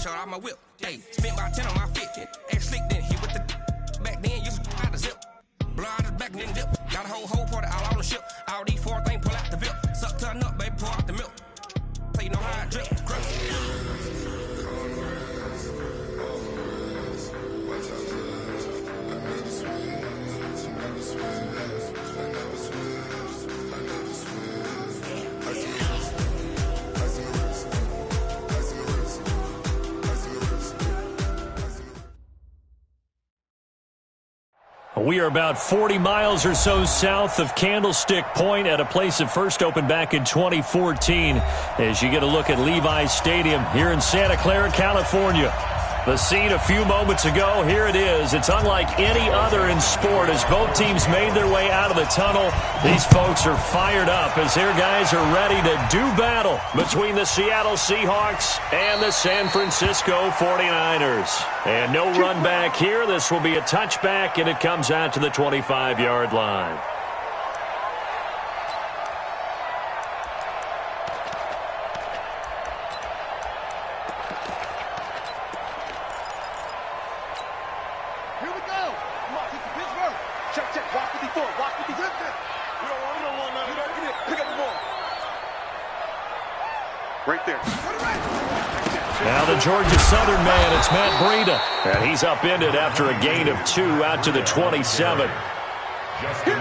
shot out my whip. Hey, spent about 10 on my fit. Act slick, then hit with the back then, used to out the zip. Blow out his back and then dip. Got a whole party all on the ship. All these four things pull out the VIP. Suck to a nut, baby, pour out the milk. So you know how I drip. We are about 40 miles or so south of Candlestick Point at a place that first opened back in 2014 as you get a look at Levi's Stadium here in Santa Clara, California. The scene a few moments ago, here it is. It's unlike any other in sport as both teams made their way out of the tunnel. These folks are fired up as their guys are ready to do battle between the Seattle Seahawks and the San Francisco 49ers. And no run back here. This will be a touchback, and it comes out to the 25-yard line. Right there. Now the Georgia Southern man, it's Matt Breida. And he's upended after a gain of 2 out to the 27.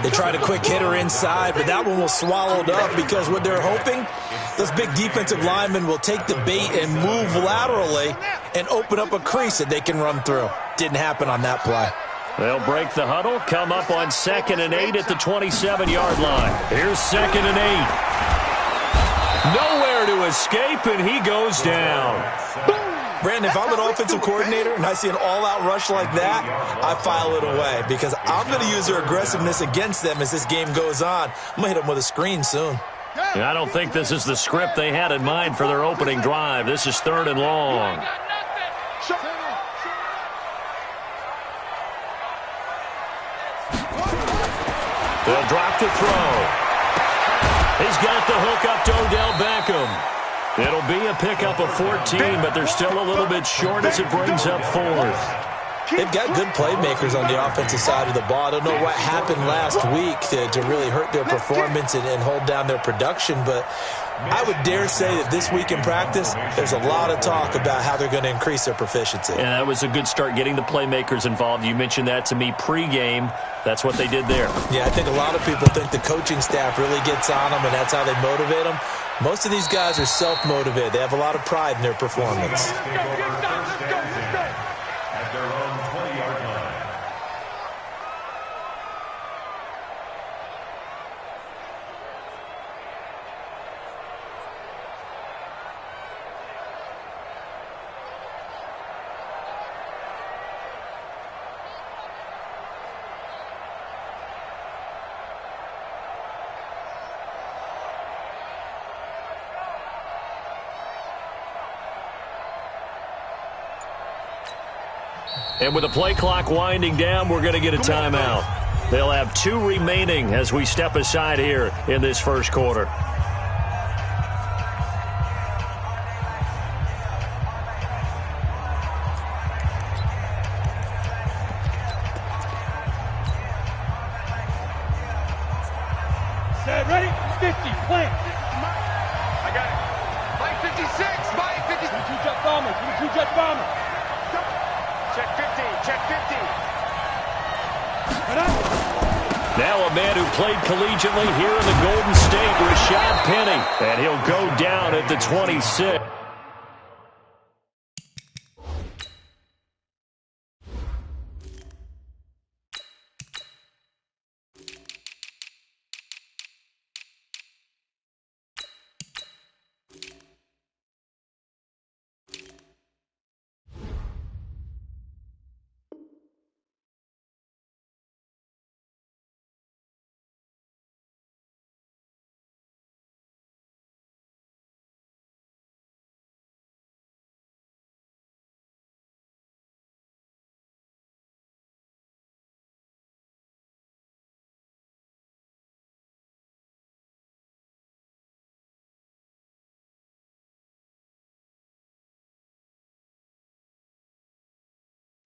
They tried a quick hitter inside, but that one was swallowed up because what they're hoping, those big defensive linemen will take the bait and move laterally and open up a crease that they can run through. Didn't happen on that play. They'll break the huddle, come up on 2nd and 8 at the 27-yard line. Here's 2nd and 8. Nowhere to escape, and he goes down. Brandon, if I'm an offensive coordinator and I see an all-out rush like that, I file it away because I'm going to use their aggressiveness against them as this game goes on. I'm going to hit them with a screen soon. I don't think this is the script they had in mind for their opening drive. This is 3rd and long. They'll drop to throw. He's got the hook up to Odell Beckham. It'll be a pickup of 14, but they're still a little bit short as it brings up 4th. They've got good playmakers on the offensive side of the ball. I don't know what happened last week to really hurt their performance and hold down their production, but I would dare say that this week in practice, there's a lot of talk about how they're going to increase their proficiency. And that was a good start getting the playmakers involved. You mentioned that to me pregame. That's what they did there. Yeah, I think a lot of people think the coaching staff really gets on them, and that's how they motivate them. Most of these guys are self-motivated. They have a lot of pride in their performance. And with the play clock winding down, we're going to get a timeout. They'll have 2 remaining as we step aside here in this first quarter. Set, ready? 50, plant. I got it. Mike 56, Mike 50. 22 jet bomber, 22 jet bomber. Check 50, check 50. Now a man who played collegiately here in the Golden State, Rashad Penny. And he'll go down at the 26.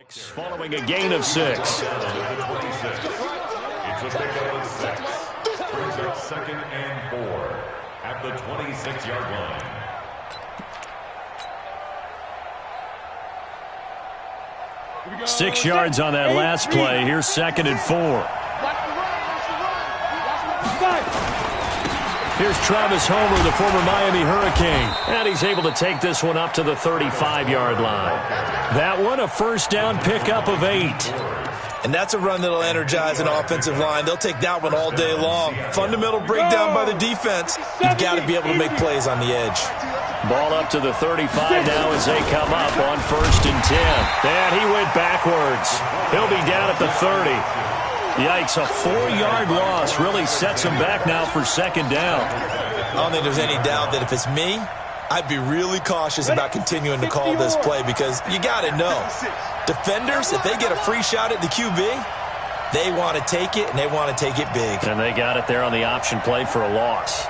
Following a gain of 6. It's a pickup of 6. Brings up 2nd and 4 at the 26-yard line. 6 yards on that last play. Here's 2nd and 4. Here's Travis Homer, the former Miami Hurricane. And he's able to take this one up to the 35-yard line. That one, a first down pickup of 8. And that's a run that'll energize an offensive line. They'll take that one all day long. Fundamental breakdown by the defense. You've got to be able to make plays on the edge. Ball up to the 35 now as they come up on 1st and 10. And he went backwards. He'll be down at the 30. Yikes, a 4-yard loss really sets him back now for 2nd down. I don't think there's any doubt that if it's me, I'd be really cautious about continuing to call this play because you got to know, defenders, if they get a free shot at the QB, they want to take it, and they want to take it big. And they got it there on the option play for a loss.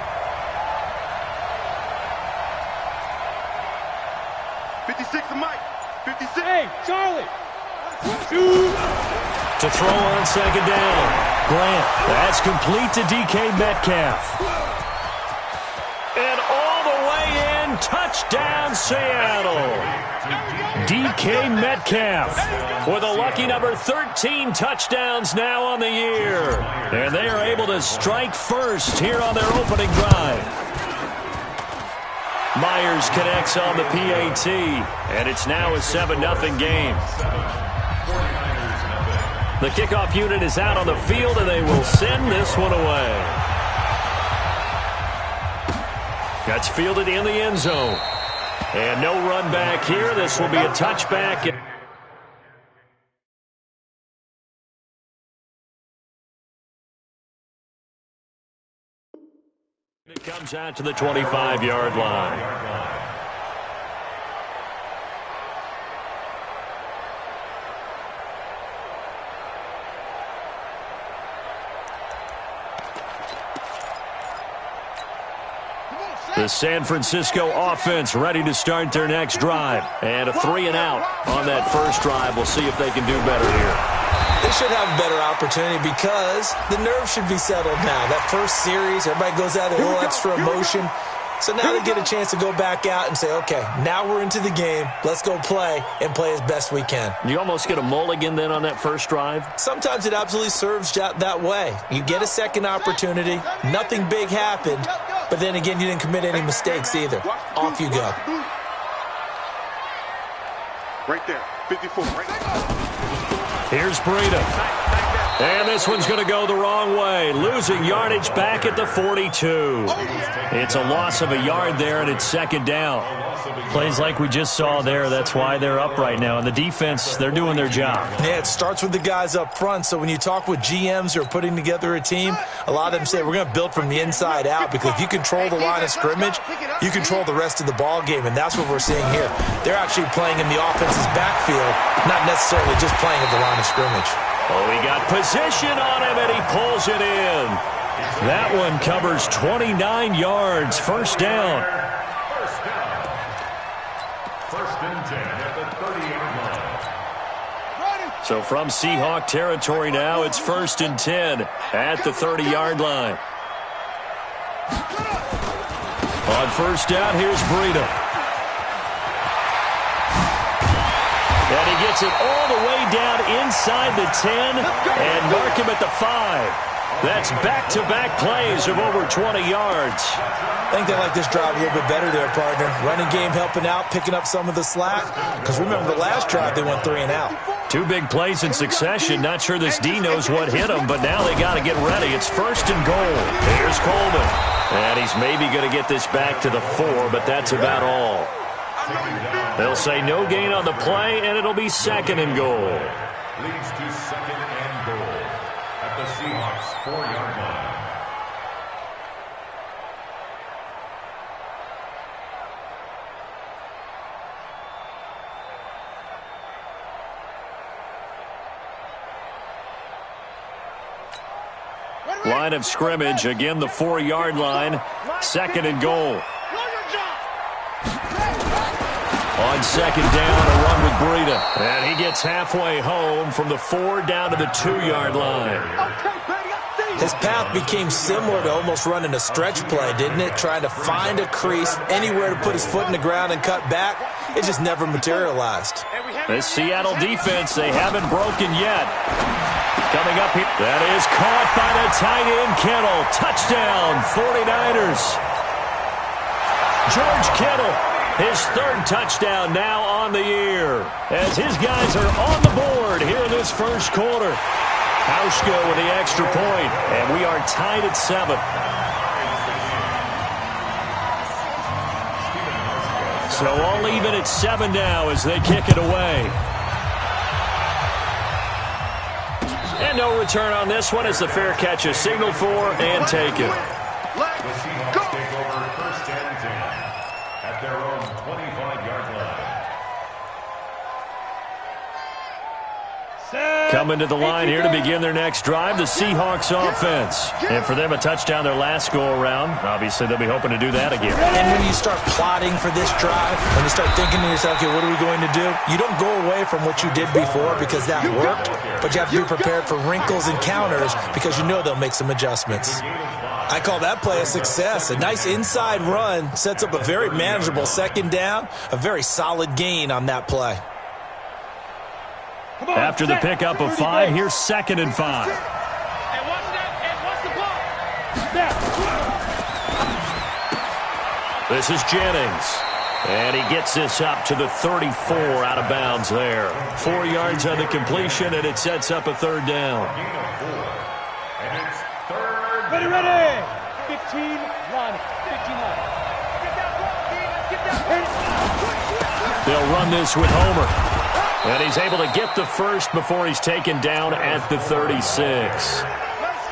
56 to Mike. 56. Hey, Charlie. To throw on 2nd down. Grant. That's complete to DK Metcalf. And all the way in. Touchdown, Seattle. DK Metcalf with a lucky number 13 touchdowns now on the year. And they are able to strike first here on their opening drive. Myers connects on the PAT. And it's now a 7-0 game. The kickoff unit is out on the field, and they will send this one away. That's fielded in the end zone. And no run back here. This will be a touchback. It comes out to the 25-yard line. The San Francisco offense ready to start their next drive. And a 3-and-out on that first drive. We'll see if they can do better here. They should have a better opportunity because the nerves should be settled now. That first series, everybody goes out with a little extra emotion. So now they get a chance to go back out and say, okay, now we're into the game. Let's go play and play as best we can. You almost get a mulligan then on that first drive? Sometimes it absolutely serves that way. You get a second opportunity. Nothing big happened. But then again, you didn't commit any mistakes either. Off you go. Right there. 54. Right there. Here's Breida. And this one's going to go the wrong way. Losing yardage back at the 42. It's a loss of a yard there, and it's 2nd down. Plays like we just saw there. That's why they're up right now. And the defense, they're doing their job. Yeah, it starts with the guys up front. So when you talk with GMs who are putting together a team, a lot of them say we're going to build from the inside out because if you control the line of scrimmage, you control the rest of the ball game, and that's what we're seeing here. They're actually playing in the offense's backfield, not necessarily just playing at the line of scrimmage. Oh, he got position on him, and he pulls it in. That one covers 29 yards. First down. First and 10 at the 30-yard line. So from Seahawk territory now, it's 1st and 10 at the 30-yard line. On first down, here's Breida. And he gets it all the way down inside the 10 and mark him at the 5. That's back-to-back plays of over 20 yards. I think they like this drive a little bit better there, partner. Running game helping out, picking up some of the slack. Because remember, the last drive, they went 3-and-out. 2 big plays in succession. Not sure this D knows what hit him, but now they got to get ready. It's 1st and goal. Here's Coleman. And he's maybe going to get this back to the 4, but that's about all. They'll say no gain on the play, and it'll be 2nd and goal. Leads to 2nd and goal at the Seahawks 4-yard line. Line of scrimmage, again the 4-yard line, 2nd and goal. On 2nd down, a run with Breida. And he gets halfway home from the 4 down to the 2-yard line. His path became similar to almost running a stretch play, didn't it? Trying to find a crease, anywhere to put his foot in the ground and cut back. It just never materialized. This Seattle defense, they haven't broken yet. Coming up here, that is caught by the tight end Kittle. Touchdown, 49ers. George Kittle, his 3rd touchdown now on the year. As his guys are on the board here in this first quarter. Hauschka with the extra point, and we are tied at 7. So all even at 7 now as they kick it away. And no return on this one as the fair catch is signaled for and taken. The Seahawks take over 1st and 10 at their own 25-yard line. Coming to the line here to begin their next drive, the Seahawks offense. And for them, a touchdown their last go-around. Obviously, they'll be hoping to do that again. And when you start plotting for this drive, when you start thinking to yourself, okay, what are we going to do? You don't go away from what you did before because that worked, but you have to be prepared for wrinkles and counters because you know they'll make some adjustments. I call that play a success. A nice inside run sets up a very manageable 2nd down, a very solid gain on that play. After the pickup of 5, here's 2nd and 5. This is Jennings. And he gets this up to the 34 out of bounds there. 4 yards on the completion, and it sets up a 3rd down. And it's 3rd. Ready. 15 line. 15 line. They'll run this with Homer. And he's able to get the first before he's taken down at the 36.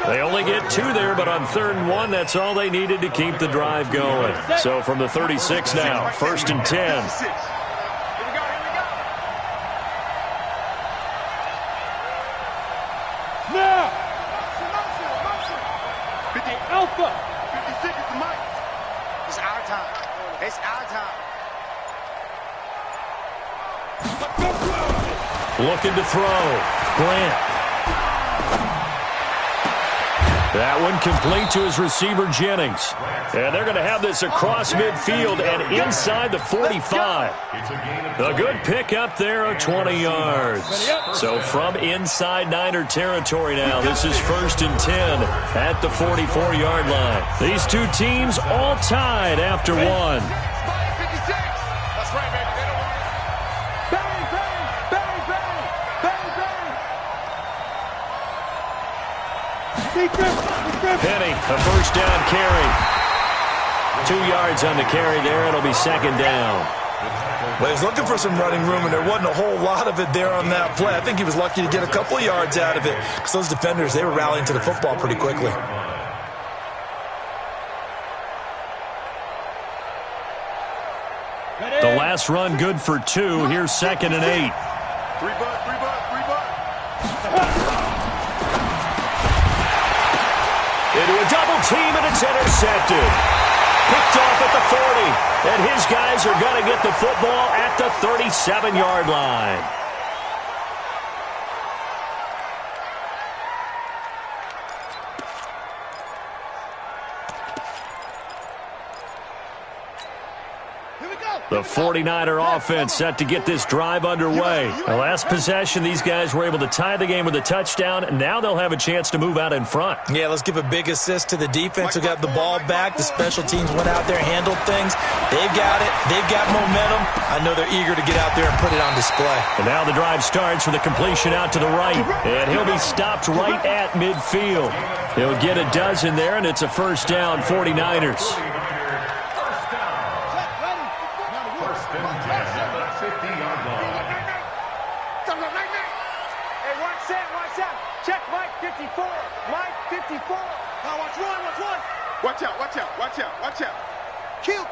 They only get 2 there, but on 3rd and 1, that's all they needed to keep the drive going. So from the 36 now, 1st and 10. Now! Alpha! 56 is the mic. It's our time. It's our time. Looking to throw. Grant. That one complete to his receiver, Jennings. And they're going to have this across midfield and inside the 45. A good pickup there of 20 yards. So from inside Niner territory now, this is 1st and 10 at the 44-yard line. These two teams all tied after 1. That's right, baby. Penny, a 1st down carry. 2 yards on the carry there. It'll be 2nd down. Well, he was looking for some running room, and there wasn't a whole lot of it there on that play. I think he was lucky to get a couple of yards out of it because those defenders, they were rallying to the football pretty quickly. The last run good for 2. Here's 2nd and 8. 3 bucks. Into a double team, and it's intercepted. Picked off at the 40. And his guys are going to get the football at the 37-yard line. The 49er offense set to get this drive underway. The last possession, these guys were able to tie the game with a touchdown, and now they'll have a chance to move out in front. Yeah, let's give a big assist to the defense who got the ball back. The special teams went out there, handled things. They've got it. They've got momentum. I know they're eager to get out there and put it on display. And now the drive starts with a completion out to the right, and he'll be stopped right at midfield. He'll get a dozen there, and it's a 1st down, 49ers. Watch out. Kill.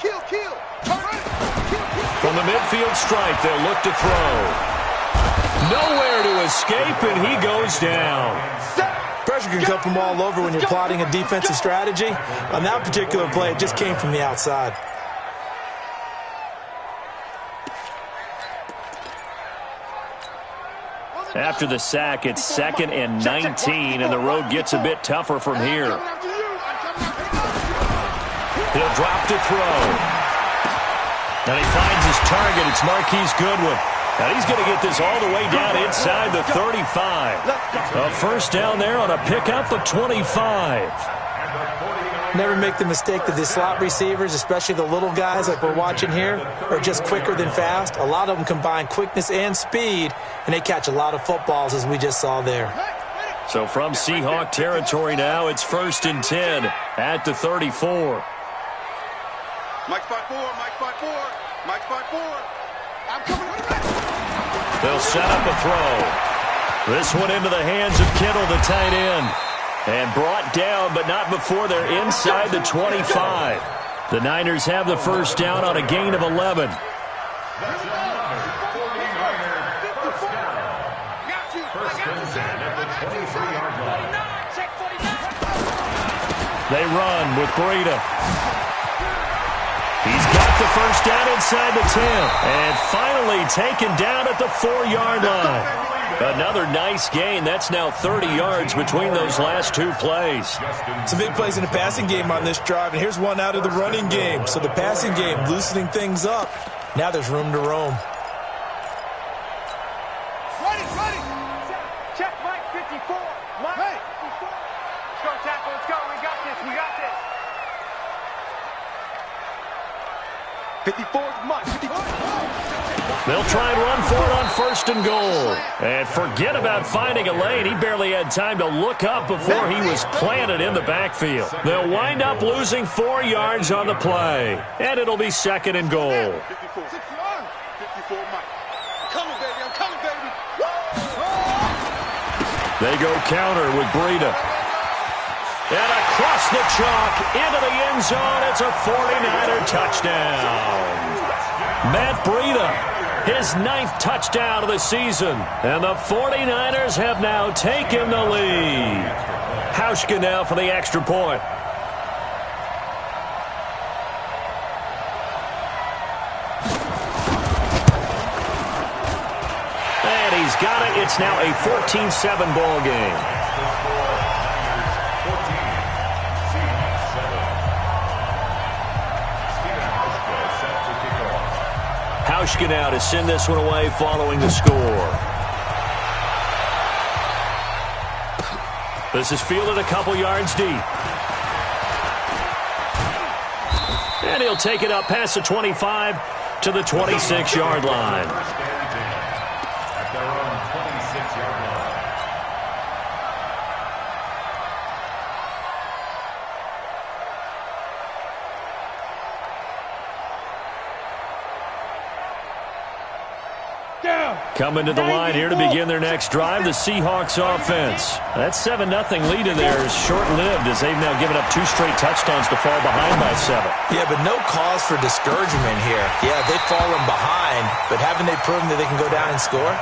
From the midfield stripe, they'll look to throw. Nowhere to escape, and he goes down. Pressure can come from all over when you're plotting a defensive strategy. On that particular play, it just came from the outside. After the sack, it's 2nd and 19, and the road gets a bit tougher from here. He'll drop to throw. And he finds his target. It's Marquise Goodwin. And he's going to get this all the way down inside the 35. A first down there on a pickup of 25. Never make the mistake that the slot receivers, especially the little guys like we're watching here, are just quicker than fast. A lot of them combine quickness and speed, and they catch a lot of footballs, as we just saw there. So from Seahawk territory now, it's 1st and 10 at the 34. Mike 5-4, Mike 5-4, Mike 5-4. I'm coming on the back. They'll set up a throw. This one into the hands of Kittle, the tight end. And brought down, but not before they're inside the 25. The Niners have the first down on a gain of 11. They run with Breida. He's got the first down inside the 10. And finally taken down at the 4-yard line. Another nice gain. That's now 30 yards between those last two plays. Some big plays in the passing game on this drive, and here's one out of the running game. So the passing game loosening things up. Now there's room to roam. Ready. Check Mike 54. Mike 54. Let's go, tackle. Let's go. We got this. 54 is Mike. 54. They'll try and run for it on 1st and goal. And forget about finding a lane. He barely had time to look up before he was planted in the backfield. They'll wind up losing 4 yards on the play. And it'll be 2nd and goal. 54 Mike. I'm coming, baby. I'm coming, baby. They go counter with Breida. And across the chalk into the end zone. It's a 49er touchdown. Matt Breida, his 9th touchdown of the season. And the 49ers have now taken the lead. Hauschka now for the extra point. And he's got it. It's now a 14-7 ball game. Hauschka now to send this one away following the score. This is fielded a couple yards deep. And he'll take it up past the 25 to the 26-yard line. At their own 26-yard line. Coming to the line here to begin their next drive, the Seahawks offense. That 7-0 lead in there is short-lived as they've now given up 2 straight touchdowns to fall behind by 7. Yeah, but no cause for discouragement here. Yeah, they've fallen behind, but haven't they proven that they can go down and score?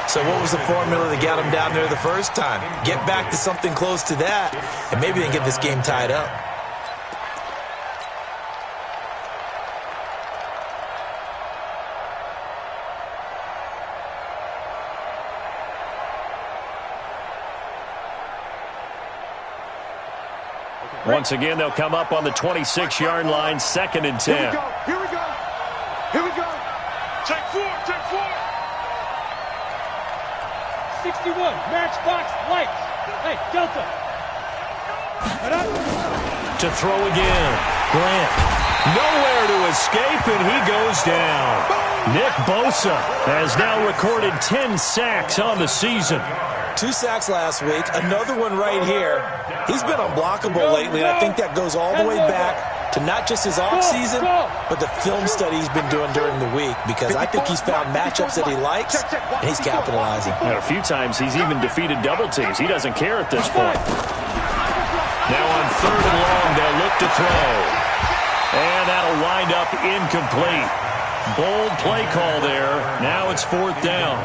So what was the formula that got them down there the first time? Get back to something close to that, and maybe they can get this game tied up. Once again, they'll come up on the 26-yard line, 2nd and 10. Here we go. Check 4. 61, matchbox lights. Hey, Delta. To throw again. Grant. Nowhere to escape, and he goes down. Nick Bosa has now recorded 10 sacks on the season. 2 sacks last week, another one right here. He's been unblockable lately, and I think that goes all the way back to not just his offseason, but the film study he's been doing during the week, because I think he's found matchups that he likes, and he's capitalizing. And a few times he's even defeated double teams. He doesn't care at this point. Now on 3rd and long, they'll look to throw. And that'll wind up incomplete. Bold play call there. Now it's 4th down.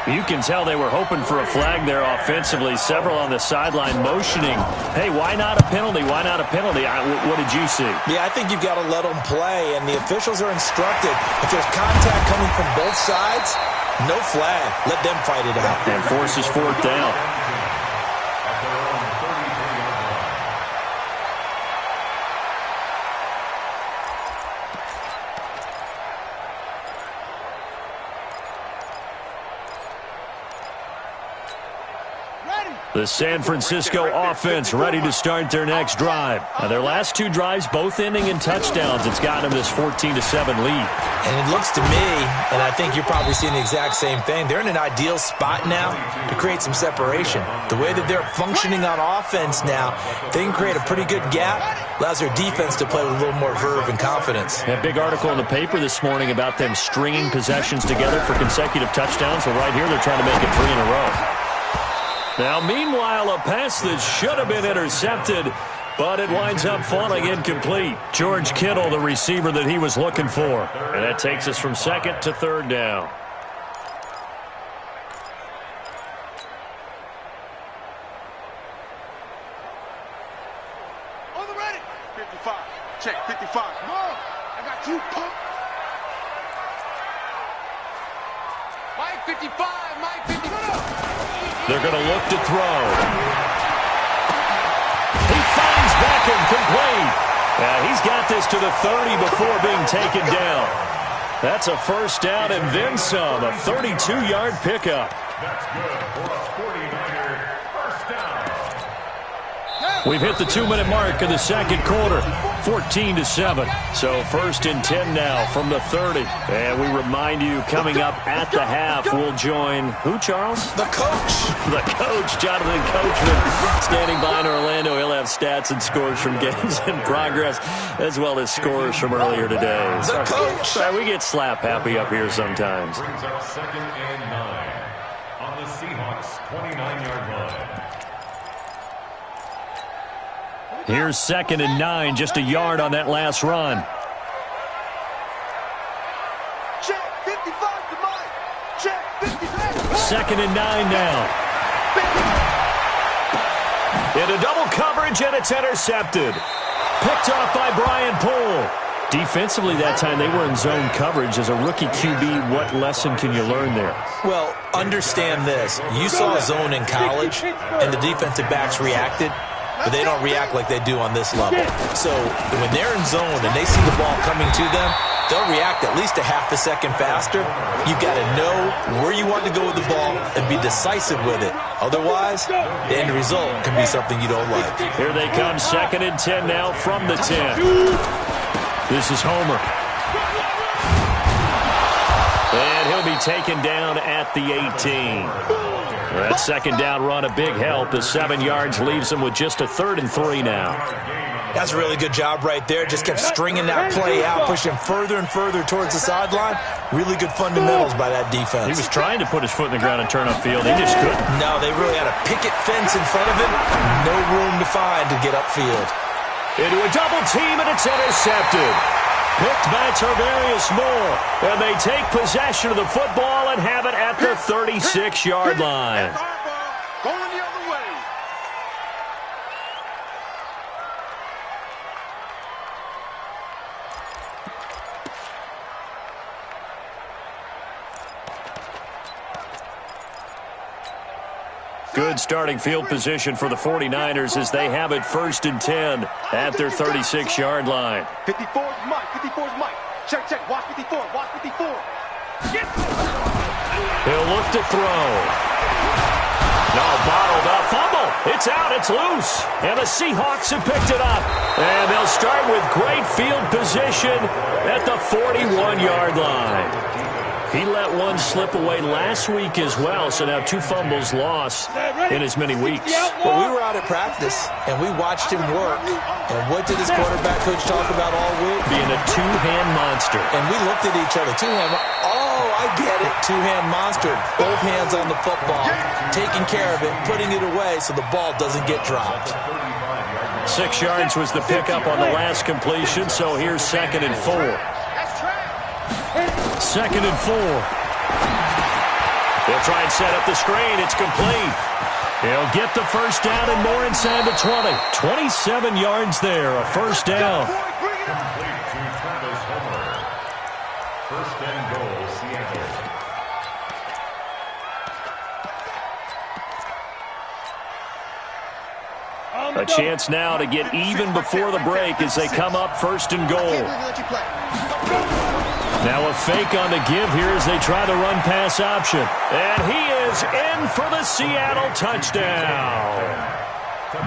You can tell they were hoping for a flag there offensively. Several on the sideline motioning. Hey, why not a penalty? Why not a penalty? What did you see? Yeah, I think you've got to let them play, and the officials are instructed. If there's contact coming from both sides, No flag. Let them fight it out. And forces fourth down. At their own 33-yard line. The San Francisco offense ready to start their next drive. Now, their last two drives both ending in touchdowns. It's gotten them this 14-7 lead. And it looks to me, and I think you're probably seeing the exact same thing, they're in an ideal spot now to create some separation. The way that they're functioning on offense now, they can create a pretty good gap, allows their defense to play with a little more verve and confidence. A big article in the paper this morning about them stringing possessions together for consecutive touchdowns. Well, right here they're trying to make it 3 in a row. Now, meanwhile, a pass that should have been intercepted, but it winds up falling incomplete. George Kittle, the receiver that he was looking for. And that takes us from second to third down. On the ready. 55. Check, 55. Come on. I got you, punk. Mike 55, Mike 55. They're going to look to throw. He finds Beckham complete. He's got this to the 30 before being taken down. That's a first down and then some. A 32-yard pickup. That's good for a 49er first down. We've hit the 2-minute mark of the second quarter. 14-7. So first and 10 now from the 30. And we remind you, coming up at the half, we'll join who, Charles? The coach. The coach, Jonathan Coachman, standing by in Orlando. He'll have stats and scores from games in progress, as well as scores from earlier today. The coach. Sorry, we get slap happy up here sometimes. Brings up 2nd and 9 on the Seahawks 29-yard line. Here's 2nd and 9, just a yard on that last run. Check, 55 to Mike. Check, 55. 2nd and 9 now. Into double coverage, and it's intercepted. Picked off by Brian Poole. Defensively that time, they were in zone coverage. As a rookie QB, what lesson can you learn there? Well, understand this. You saw zone in college, and the defensive backs reacted, but they don't react like they do on this level. So when they're in zone and they see the ball coming to them, they'll react at least a half a second faster. You've got to know where you want to go with the ball and be decisive with it. Otherwise, the end result can be something you don't like. Here they come, 2nd and 10 now from the 10. This is Homer. And he'll be taken down at the 18. That second down run, a big help. The 7 yards leaves them with just a 3rd and 3 now. That's a really good job right there. Just kept stringing that play out, pushing further and further towards the sideline. Really good fundamentals by that defense. He was trying to put his foot in the ground and turn upfield. He just couldn't. No, they really had a picket fence in front of him. No room to find to get upfield. Into a double team, and it's intercepted. Picked by Tarvarius Moore. And they take possession of the football and have it at the 36-yard line. Going the other way. Good starting field position for the 49ers as they have it 1st and 10 at their 36-yard line. 54 is Mike. 54 is Mike. Check, check. Watch 54. Watch 54. He'll look to throw. No, bottled up. Fumble. It's out. It's loose. And the Seahawks have picked it up. And they'll start with great field position at the 41-yard line. He let one slip away last week as well, so now 2 fumbles lost in as many weeks. Well, we were out at practice, and we watched him work. And what did his quarterback coach talk about all week? Being a 2-hand monster. And we looked at each other. 2-hand. Oh, I get it. 2-hand monster. Both hands on the football, taking care of it, putting it away so the ball doesn't get dropped. 6 yards was the pickup on the last completion, so here's 2nd and 4. 2nd and 4. They'll try and set up the screen. It's complete. He'll get the first down and more inside the 20. 27 yards there, a first down. Complete to Travis Homer. First and goal, Seattle. A chance now to get even before the break as they come up 1st and goal. Now a fake on the give here as they try the run-pass option. And he is in for the Seattle touchdown.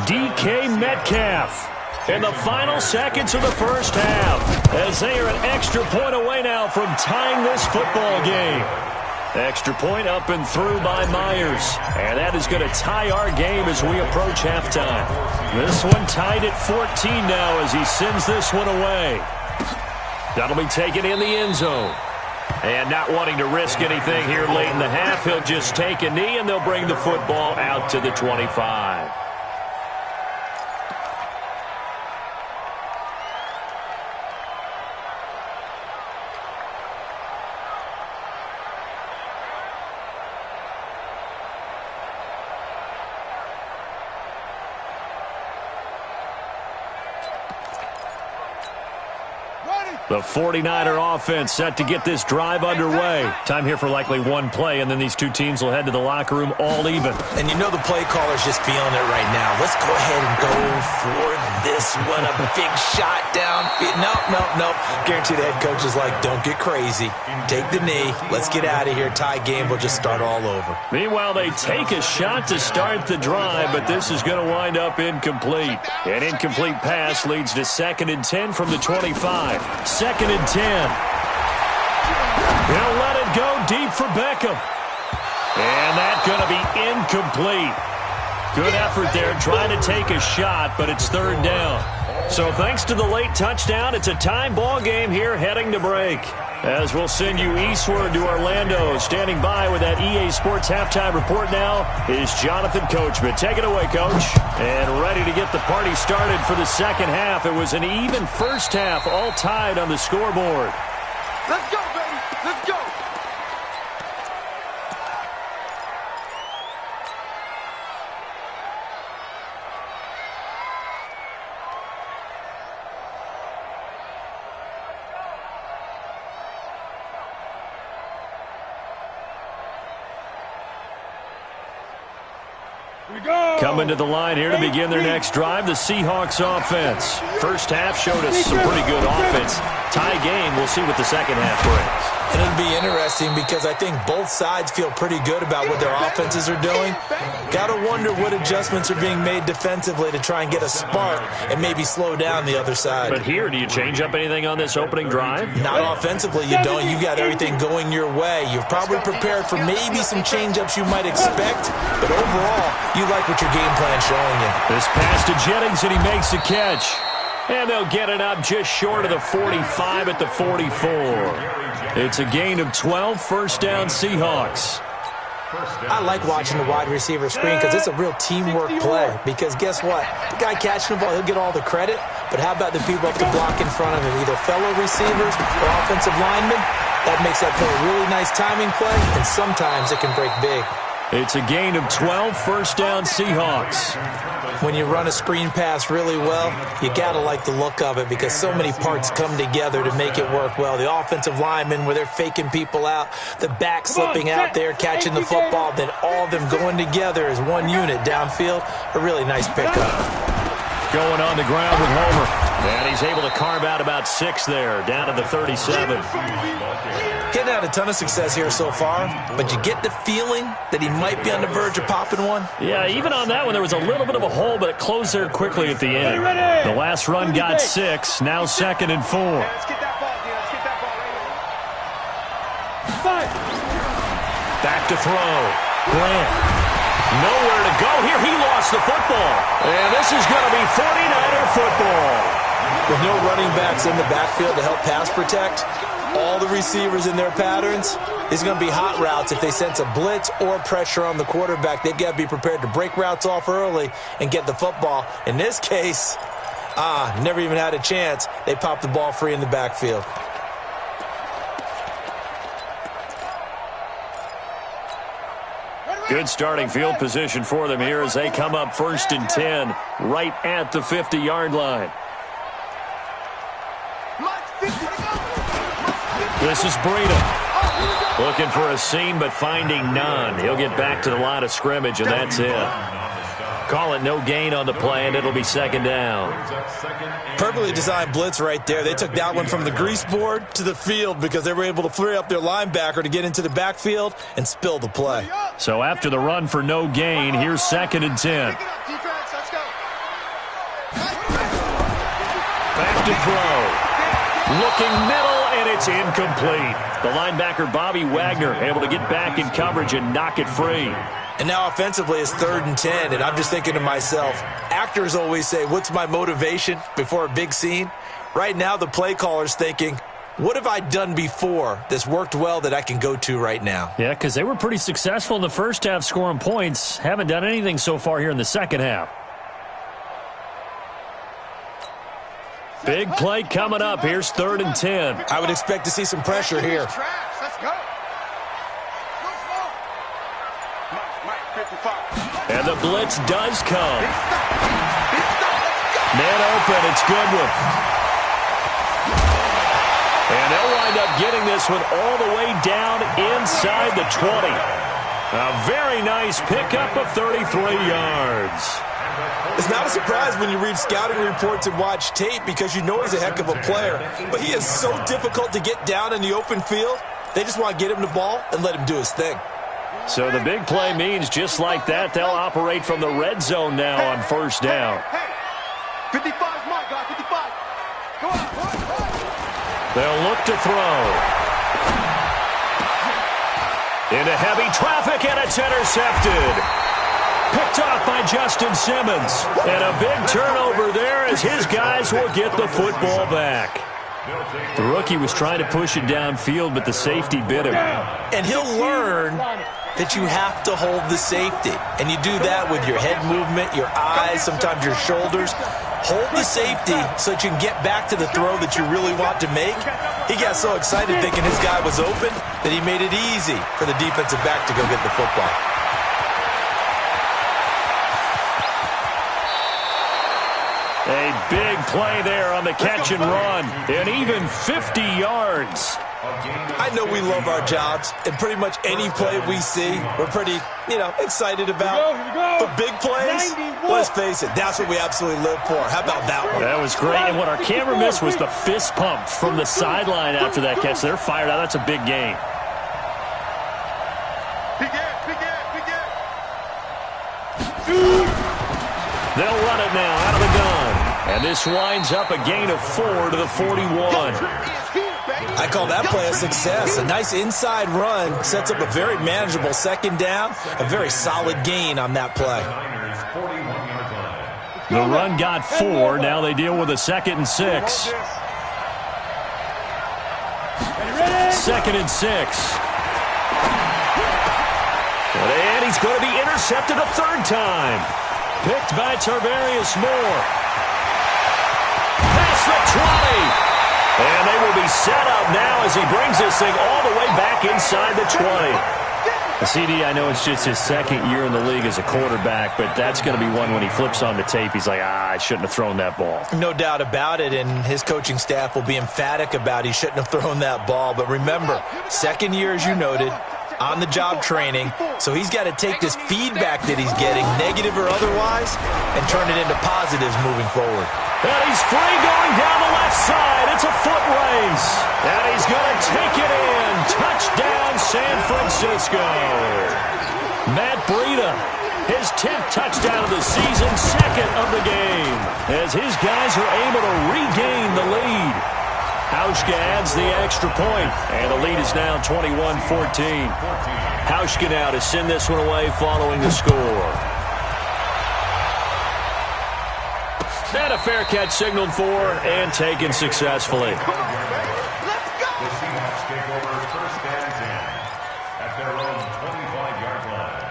DK Metcalf in the final seconds of the first half as they are an extra point away now from tying this football game. Extra point up and through by Myers. And that is going to tie our game as we approach halftime. This one tied at 14 now as he sends this one away. That'll be taken in the end zone. And not wanting to risk anything here late in the half, he'll just take a knee and they'll bring the football out to the 25. The 49er offense set to get this drive underway. Time here for likely one play, and then these two teams will head to the locker room all even. And you know the play caller's just feeling it right now. Let's go ahead and go for this one. A big shot downfield. Nope. Guarantee the head coach is like, don't get crazy. Take the knee. Let's get out of here. Tie game. We'll just start all over. Meanwhile, they take a shot to start the drive, but this is going to wind up incomplete. An incomplete pass leads to 2nd and 10 from the 25. 2nd and 10. He'll let it go deep for Beckham. And that's going to be incomplete. Good effort there trying to take a shot, but it's 3rd down. So thanks to the late touchdown, it's a time ball game here heading to break. As we'll send you eastward to Orlando. Standing by with that EA Sports halftime report now is Jonathan Coachman. Take it away, Coach. And ready to get the party started for the second half. It was an even first half, all tied on the scoreboard. Let's go, baby. Let's go. Coming to the line here to begin their next drive, the Seahawks offense. First half showed us some pretty good offense. Tie game, we'll see what the second half brings. And it'll be interesting because I think both sides feel pretty good about what their offenses are doing. Got to wonder what adjustments are being made defensively to try and get a spark and maybe slow down the other side. But here, do you change up anything on this opening drive? Not offensively, you don't. You got everything going your way. You've probably prepared for maybe some change-ups you might expect, but overall, you like what your game plan's showing you. This pass to Jennings, and he makes the catch. And they'll get it up just short of the 45 at the 44. It's a gain of 12, 1st down Seahawks. I like watching the wide receiver screen because it's a real teamwork play. Because guess what? The guy catching the ball, he'll get all the credit. But how about the people up the block in front of him, either fellow receivers or offensive linemen? That makes that play a really nice timing play, and sometimes it can break big. It's a gain of 12, 1st down Seahawks. When you run a screen pass really well, you got to like the look of it because so many parts come together to make it work well. The offensive linemen, where they're faking people out, the back slipping out there, catching the football, then all of them going together as one unit downfield. A really nice pickup. Going on the ground with Homer. And he's able to carve out about 6 there, down to the 37. Getting had a ton of success here so far, but you get the feeling that he might be on the verge of popping one. Yeah, even on that one, there was a little bit of a hole, but it closed there quickly at the end. The last run got 6, now 2nd and 4. Let's get that ball, Let's get that ball right here. Back to throw. Grant. Nowhere to go here. He lost the football. And this is going to be 49er football. With no running backs in the backfield to help pass protect, all the receivers in their patterns, it's going to be hot routes. If they sense a blitz or pressure on the quarterback, they've got to be prepared to break routes off early and get the football. In this case, never even had a chance. They popped the ball free in the backfield. Good starting field position for them here as they come up 1st and 10, right at the 50-yard line. This is Breida. Looking for a seam, but finding none. He'll get back to the line of scrimmage, and that's it. Call it no gain on the play, and it'll be second down. Perfectly designed blitz right there. They took that one from the grease board to the field because they were able to free up their linebacker to get into the backfield and spill the play. So after the run for no gain, here's 2nd and 10. Back to throw. Looking middle, and it's incomplete. The linebacker, Bobby Wagner, able to get back in coverage and knock it free. And now offensively it's 3rd and 10, and I'm just thinking to myself, actors always say, what's my motivation before a big scene? Right now the play caller's thinking, what have I done before that's worked well that I can go to right now? Yeah, because they were pretty successful in the first half scoring points. Haven't done anything so far here in the second half. Big play coming up. Here's 3rd and 10. I would expect to see some pressure here. Let's go. And the blitz does come. Man open. It's Goodwin. And they'll wind up getting this one all the way down inside the 20. A very nice pickup of 33 yards. It's not a surprise when you read scouting reports and watch tape because you know he's a heck of a player. But he is so difficult to get down in the open field. They just want to get him the ball and let him do his thing. So the big play means just like that, they'll operate from the red zone now on 1st down. 55's my guy, 55. Go on. They'll look to throw. Into heavy traffic, and it's intercepted. Picked off by Justin Simmons. And a big turnover there as his guys will get the football back. The rookie was trying to push it downfield, but the safety bit him. And he'll learn that you have to hold the safety. And you do that with your head movement, your eyes, sometimes your shoulders. Hold the safety so that you can get back to the throw that you really want to make. He got so excited thinking his guy was open that he made it easy for the defensive back to go get the football. A big play there on the catch and run. And even 50 yards. I know we love our jobs, and pretty much any play we see, we're pretty, excited about. But big plays, let's face it, that's what we absolutely live for. How about that one? That was great, and what our camera missed was the fist pump from the sideline after that catch. They're fired out. That's a big game. They'll run it now out of the gun. And this winds up a gain of 4 to the 41. I call that play a success. A nice inside run sets up a very manageable 2nd down. A very solid gain on that play. The run got 4. Now they deal with a 2nd and 6. 2nd and 6. And he's going to be intercepted a 3rd time. Picked by Tarvarius Moore. Past the 20. And they will be set up now as he brings this thing all the way back inside the 20. CD, I know it's just his 2nd year in the league as a quarterback, but that's going to be one when he flips on the tape. He's like, I shouldn't have thrown that ball. No doubt about it, and his coaching staff will be emphatic about he shouldn't have thrown that ball. But remember, 2nd year, as you noted, on-the-job training, so he's got to take this feedback that he's getting, negative or otherwise, and turn it into positives moving forward. And he's free going down the left side. It's a foot race. And he's going to take it in. Touchdown, San Francisco. Matt Breida, his 10th touchdown of the season, 2nd of the game, as his guys are able to regain the lead. Hauschka adds the extra point, and the lead is now 21-14. Hauschka now to send this one away following the score. And a fair catch signaled for and taken successfully. The Seahawks take over 1st and 10 at their own 25-yard line.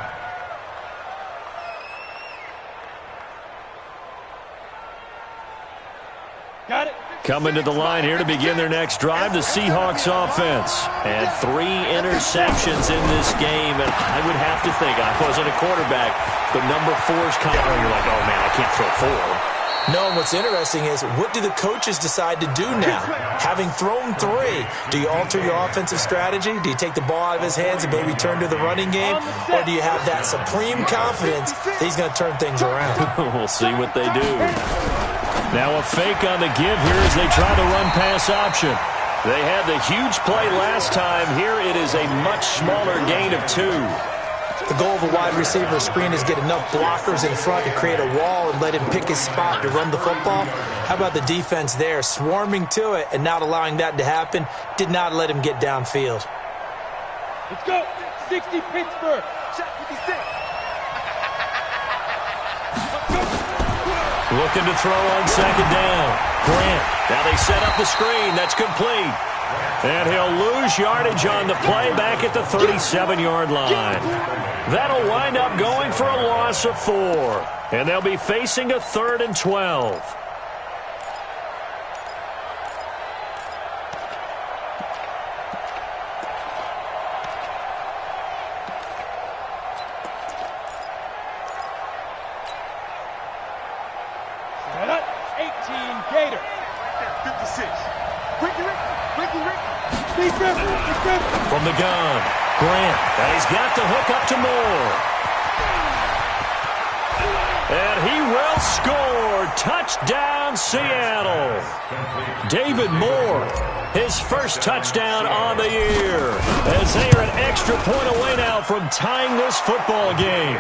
Got it. Coming to the line here to begin their next drive, the Seahawks offense. And 3 interceptions in this game, and I would have to think, I wasn't a quarterback, but number 4 is kind of, you're like, oh man, I can't throw 4. No, and what's interesting is, what do the coaches decide to do now? Having thrown 3, do you alter your offensive strategy? Do you take the ball out of his hands and maybe turn to the running game? Or do you have that supreme confidence that he's going to turn things around? We'll see what they do. Now a fake on the give here as they try the run-pass option. They had the huge play last time. Here it is a much smaller gain of 2. The goal of a wide receiver screen is get enough blockers in front to create a wall and let him pick his spot to run the football. How about the defense there, swarming to it and not allowing that to happen? Did not let him get downfield. Let's go. 60 Pittsburgh. Shot 56. Looking to throw on second down. Grant. Now they set up the screen. That's complete. And he'll lose yardage on the play back at the 37-yard line. That'll wind up going for a loss of 4. And they'll be facing a 3rd and 12. Set up. 18 Gator. 56. Ricky. From the gun, Grant. And he's got the hook up to Moore. And he will score. Touchdown, Seattle. David Moore, his first touchdown on the year, as they are an extra point away now from tying this football game.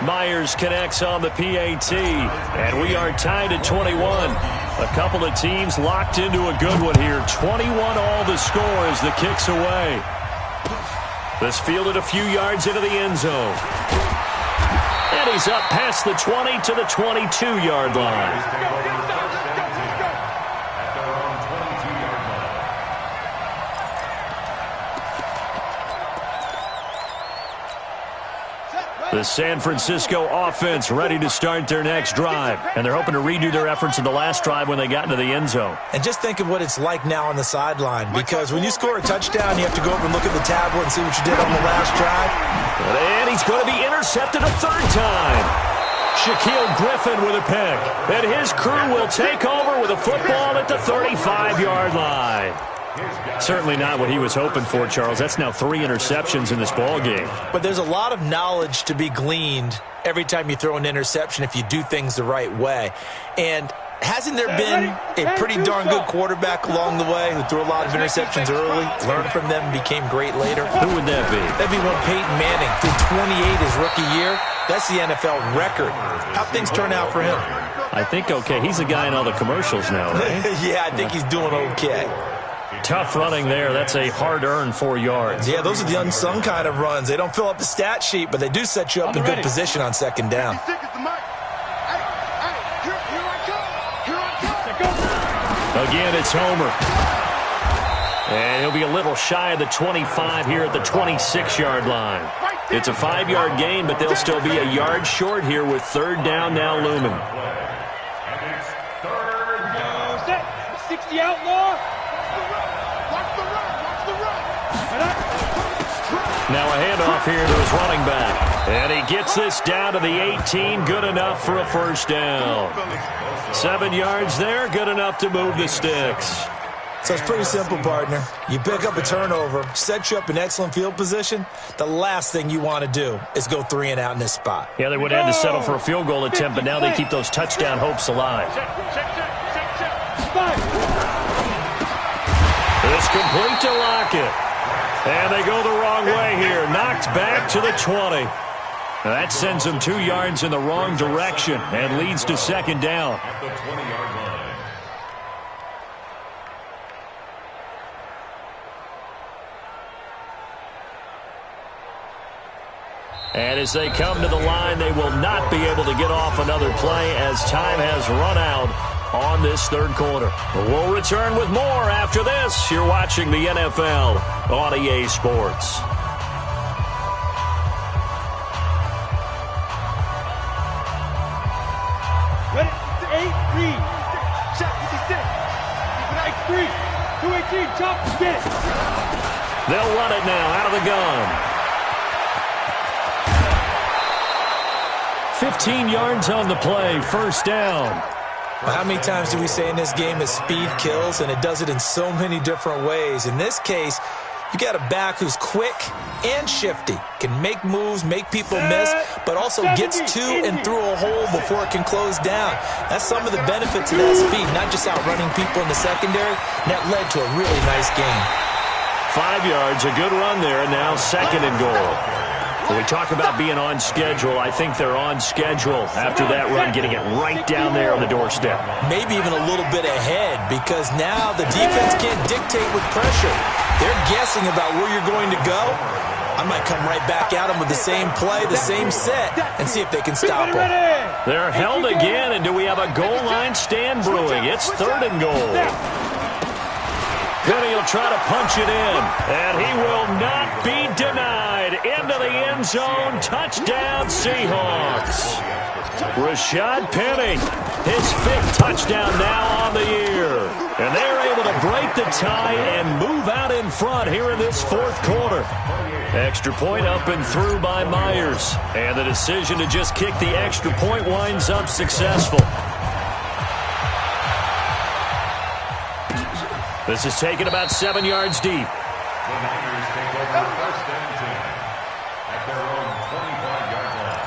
Myers connects on the PAT, and we are tied at 21. A couple of teams locked into a good one here. 21 all the score as the kick's away. This fielded a few yards into the end zone. And he's up past the 20 to the 22-yard line. The San Francisco offense ready to start their next drive. And they're hoping to redo their efforts in the last drive when they got into the end zone. And just think of what it's like now on the sideline. Because when you score a touchdown, you have to go over and look at the tablet and see what you did on the last drive. And he's going to be intercepted a 3rd time. Shaquille Griffin with a pick. And his crew will take over with a football at the 35-yard line. Certainly not what he was hoping for, Charles. That's now 3 interceptions in this ball game. But there's a lot of knowledge to be gleaned every time you throw an interception if you do things the right way. And hasn't there been a pretty darn good quarterback along the way who threw a lot of interceptions early, learned from them, and became great later? Who would that be? That'd be one Peyton Manning, threw 28 his rookie year. That's the NFL record. How'd things turn out for him? I think okay. He's a guy in all the commercials now, right? Yeah, I think he's doing okay. Tough running there. That's a hard-earned 4 yards. Yeah, those are the unsung kind of runs. They don't fill up the stat sheet, but they do set you up in good position on second down. Again, it's Homer. And he'll be a little shy of the 25 here at the 26-yard line. It's a 5-yard gain, but they'll still be a yard short here with 3rd down now looming. And it's 3rd down. Set. 60 outlaw. Now a handoff here to his running back. And he gets this down to the 18. Good enough for a 1st down. 7 yards there. Good enough to move the sticks. So it's pretty simple, partner. You pick up a turnover, set you up in excellent field position. The last thing you want to do is go 3 and out in this spot. Yeah, they would have had to settle for a field goal attempt, but now they keep those touchdown hopes alive. It's complete to Lockett. And they go the wrong way here. Knocked back to the 20. That sends them 2 yards in the wrong direction and leads to 2nd down. At the 20-yard line. And as they come to the line, they will not be able to get off another play as time has run out on this 3rd quarter. We'll return with more after this. You're watching the NFL on EA Sports. Ready? 8, read. Shot 56. X3. 218. Chop. Get it. They'll run it now out of the gun. 15 yards on the play, 1st down. How many times do we say in this game that speed kills, and it does it in so many different ways? In this case, you got a back who's quick and shifty, can make moves, make people miss, but also gets to and through a hole before it can close down. That's some of the benefits of that speed, not just outrunning people in the secondary. And that led to a really nice game. 5 yards, a good run there, and now 2nd and goal. When we talk about being on schedule, I think they're on schedule after that run, getting it right down there on the doorstep. Maybe even a little bit ahead, because now the defense can't dictate with pressure. They're guessing about where you're going to go. I might come right back at them with the same play, the same set, and see if they can stop them. They're held again, and do we have a goal line stand brewing? It's 3rd and goal. Penny will try to punch it in, and he will not be denied. Into the end zone, touchdown Seahawks. Rashad Penny, his 5th touchdown now on the year. And they're able to break the tie and move out in front here in this 4th quarter. Extra point up and through by Myers. And the decision to just kick the extra point winds up successful. This is taken about 7 yards deep. The Niners take over 1st and 10 at their own 25-yard line.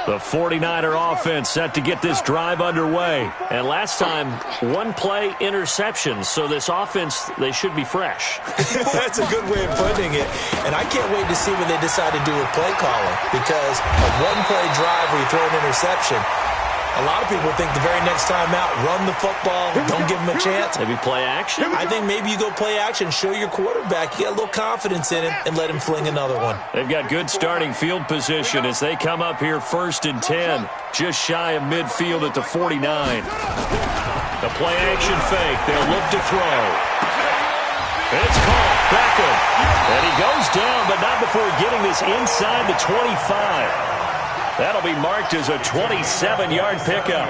The 49er offense set to get this drive underway. And last time, 1 play interception. So this offense, they should be fresh. That's a good way of putting it. And I can't wait to see what they decide to do with play calling. Because a 1-play drive where you throw an interception, a lot of people think the very next time out, run the football, don't give them a chance. Maybe play action? I think maybe you go play action, show your quarterback, you got a little confidence in him, and let him fling another one. They've got good starting field position as they come up here 1st and 10, just shy of midfield at the 49. The play action fake, they'll look to throw. It's caught, Beckham, and he goes down, but not before getting this inside the 25. That'll be marked as a 27-yard pickup.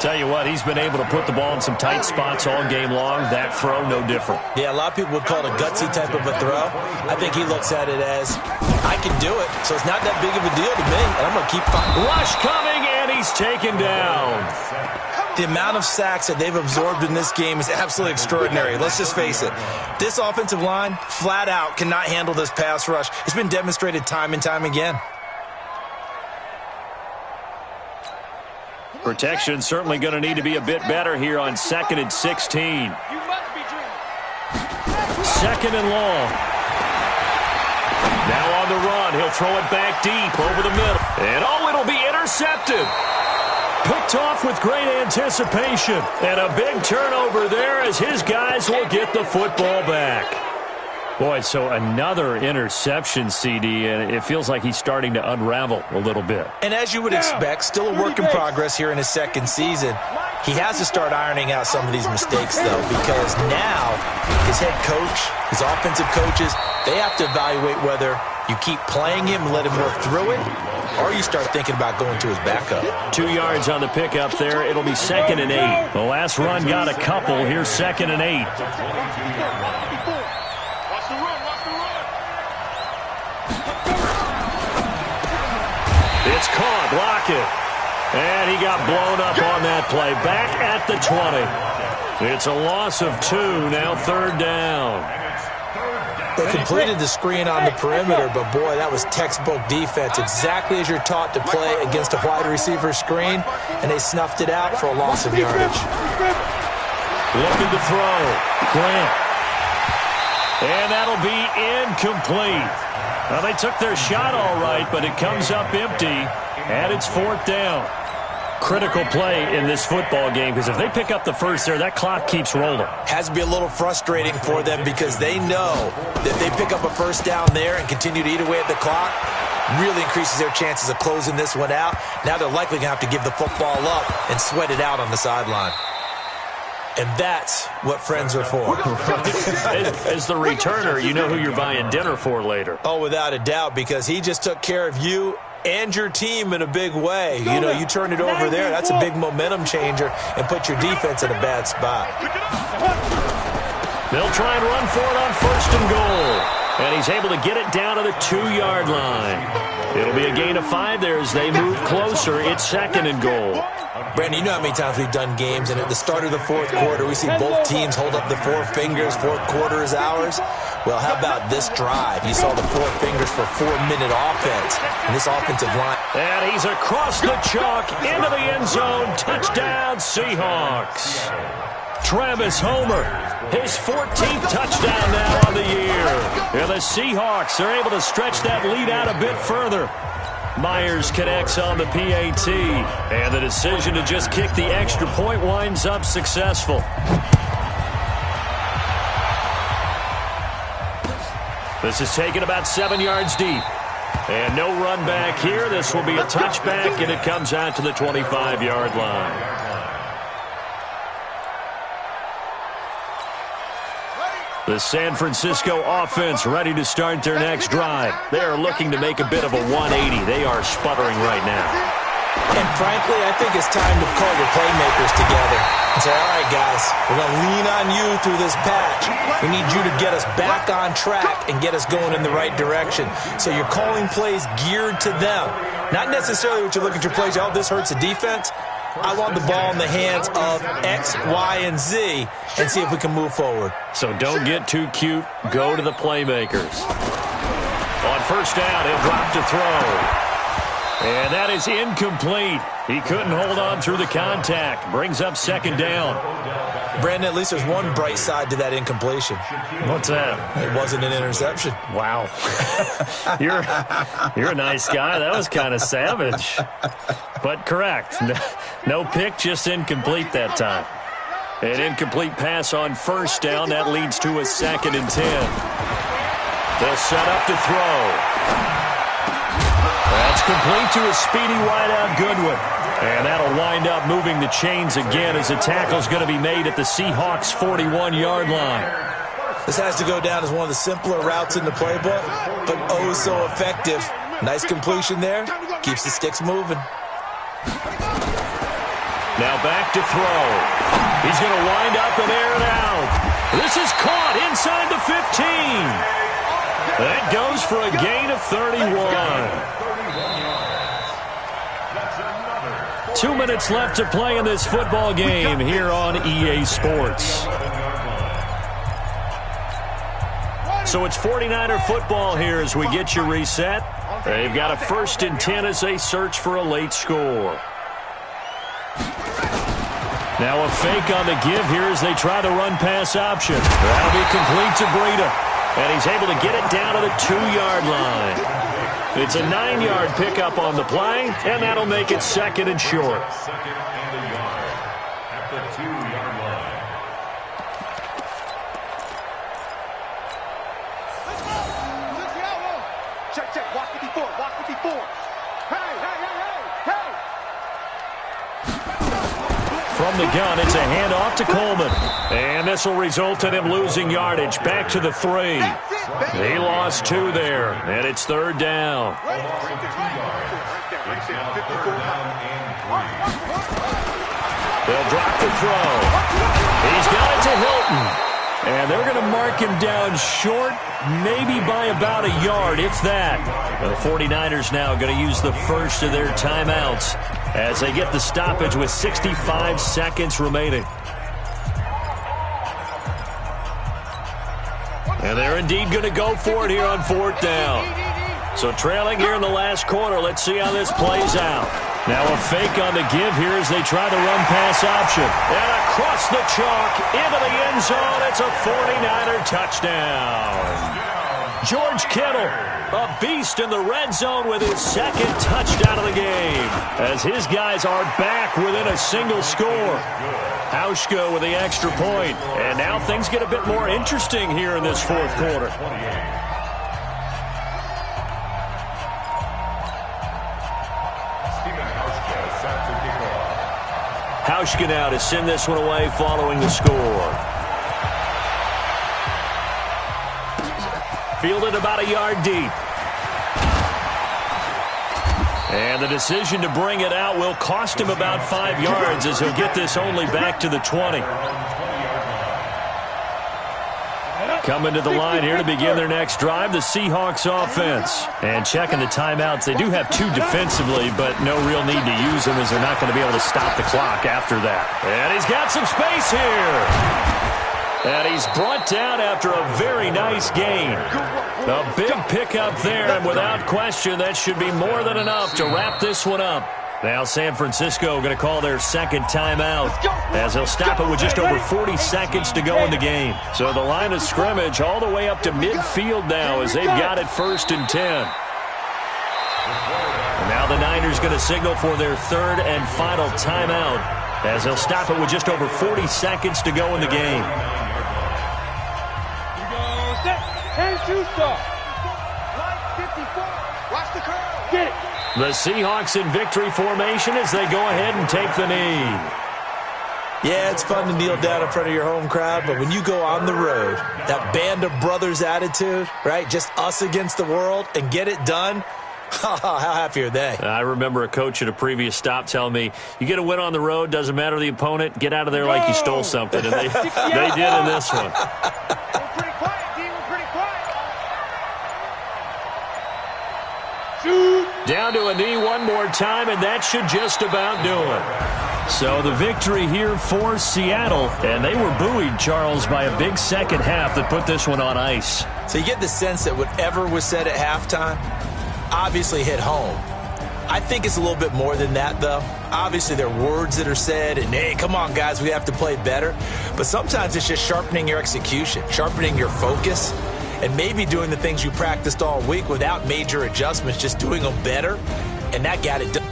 Tell you what, he's been able to put the ball in some tight spots all game long. That throw, no different. Yeah, a lot of people would call it a gutsy type of a throw. I think he looks at it as, I can do it, so it's not that big of a deal to me, and I'm going to keep fighting. Rush coming, and he's taken down. The amount of sacks that they've absorbed in this game is absolutely extraordinary. Let's just face it. This offensive line, flat out, cannot handle this pass rush. It's been demonstrated time and time again. Protection certainly going to need to be a bit better here on 2nd and 16. 2nd and long. Now on the run. He'll throw it back deep over the middle. And it'll be intercepted. Picked off with great anticipation. And a big turnover there as his guys will get the football back. Boy, so another interception, CD, and it feels like he's starting to unravel a little bit. And as you would expect, still a work in progress here in his 2nd season. He has to start ironing out some of these mistakes, though, because now his head coach, his offensive coaches, they have to evaluate whether you keep playing him and let him work through it, or you start thinking about going to his backup. 2 yards on the pickup there. It'll be 2nd and 8. The last run got a couple. Here's 2nd and 8. It's caught, block it. And he got blown up on that play. Back at the 20. It's a loss of 2, now 3rd down. They completed the screen on the perimeter, but boy, that was textbook defense. Exactly as you're taught to play against a wide receiver screen, and they snuffed it out for a loss of yardage. Looking to throw. Grant. And that'll be incomplete. Well, they took their shot all right, but it comes up empty, and it's 4th down. Critical play in this football game, because if they pick up the first there, that clock keeps rolling. Has to be a little frustrating for them because they know that if they pick up a first down there and continue to eat away at the clock, really increases their chances of closing this one out. Now they're likely going to have to give the football up and sweat it out on the sideline. And that's what friends are for. As the returner, you know who you're buying dinner for later. Oh, without a doubt, because he just took care of you and your team in a big way. You know, you turn it over there, that's a big momentum changer and put your defense in a bad spot. They'll try and run for it on 1st and goal. And he's able to get it down to the 2-yard line. It'll be a gain of 5 there as they move closer. It's 2nd and goal. Brandon, you know how many times we've done games, and at the start of the 4th quarter, we see both teams hold up the 4 fingers, 4th quarter is ours. Well, how about this drive? You saw the 4 fingers for 4-minute offense, and this offensive line. And he's across the chalk into the end zone. Touchdown, Seahawks. Travis Homer, his 14th touchdown now on the year. And the Seahawks are able to stretch that lead out a bit further. Myers connects on the PAT, and the decision to just kick the extra point winds up successful. This is taken about 7 yards deep. And no run back here. This will be a touchback, and it comes out to the 25-yard line. The San Francisco offense ready to start their next drive. They are looking to make a bit of a 180. They are sputtering right now. And frankly, I think it's time to call your playmakers together and say, all right, guys, we're going to lean on you through this patch. We need you to get us back on track and get us going in the right direction. So you're calling plays geared to them. Not necessarily what you look at your plays, oh, this hurts the defense. I want the ball in the hands of X, Y, and Z and see if we can move forward. So don't get too cute. Go to the playmakers. On 1st down, he'll drop to throw. And that is incomplete. He couldn't hold on through the contact. Brings up 2nd down. Brandon, at least there's one bright side to that incompletion. What's that? It wasn't an interception. Wow. You're a nice guy. That was kind of savage. But correct. No pick, just incomplete that time. An incomplete pass on 1st down. That leads to a 2nd and 10. They'll set up to throw. That's complete to a speedy wideout Goodwin. And that'll wind up moving the chains again as the tackle's going to be made at the Seahawks' 41-yard line. This has to go down as one of the simpler routes in the playbook, but oh so effective. Nice completion there. Keeps the sticks moving. Now back to throw. He's going to wind up and air it out. This is caught inside the 15. That goes for a gain of 31. 2 minutes left to play in this football game here on EA Sports. So it's 49er football here as we get you reset. They've got a 1st and 10 as they search for a late score. Now a fake on the give here as they try the run-pass option. That'll be complete to Breida. And he's able to get it down to the 2-yard line. It's a 9-yard pickup on the play, and that'll make it 2nd and short. 2nd and a yard at the 2-yard line. Check, check. Walk 54. Walk 54. Hey, hey, hey, hey, hey. From the gun, it's a handoff to Coleman. And this will result in him losing yardage. Back to the 3. He lost 2 there, and it's 3rd down. They'll drop the throw. He's got it to Hilton. And they're going to mark him down short, maybe by about a yard, if that. The 49ers now going to use the first of their timeouts as they get the stoppage with 65 seconds remaining. And they're indeed going to go for it here on 4th down. So trailing here in the last quarter, let's see how this plays out. Now a fake on the give here as they try the run-pass option. And across the chalk into the end zone. It's a 49er touchdown. George Kittle, a beast in the red zone with his 2nd touchdown of the game. As his guys are back within a single score. Hauschka with the extra point. And now things get a bit more interesting here in this 4th quarter. Hauschka now to send this one away following the score. Fielded about a yard deep. And the decision to bring it out will cost him about 5 yards as he'll get this only back to the 20. Coming to the line here to begin their next drive, the Seahawks offense. And checking the timeouts, they do have 2 defensively, but no real need to use them as they're not going to be able to stop the clock after that. And he's got some space here. And he's brought down after a very nice gain. A big pickup there, and without question, that should be more than enough to wrap this one up. Now San Francisco going to call their second timeout as they'll stop it with just over 40 seconds to go in the game. So the line of scrimmage all the way up to midfield now as they've got it 1st and 10. And now the Niners going to signal for their 3rd and final timeout as they'll stop it with just over 40 seconds to go in the game. And 2-star. Line 54. Watch the curl. Get it. The Seahawks in victory formation as they go ahead and take the knee. Yeah, it's fun to kneel down in front of your home crowd, but when you go on the road, that band of brothers attitude, right, just us against the world, and get it done, how happy are they? I remember a coach at a previous stop telling me, you get a win on the road, doesn't matter the opponent, get out of there like you stole something. And they did in this one. We're pretty quiet, D. We're pretty quiet. Down to a knee one more time, and that should just about do it. So the victory here for Seattle, and they were buoyed, Charles, by a big second half that put this one on ice. So you get the sense that whatever was said at halftime obviously hit home. I think it's a little bit more than that, though. Obviously, there are words that are said, and, hey, come on, guys, we have to play better. But sometimes it's just sharpening your execution, sharpening your focus, and maybe doing the things you practiced all week without major adjustments, just doing them better, and that got it done.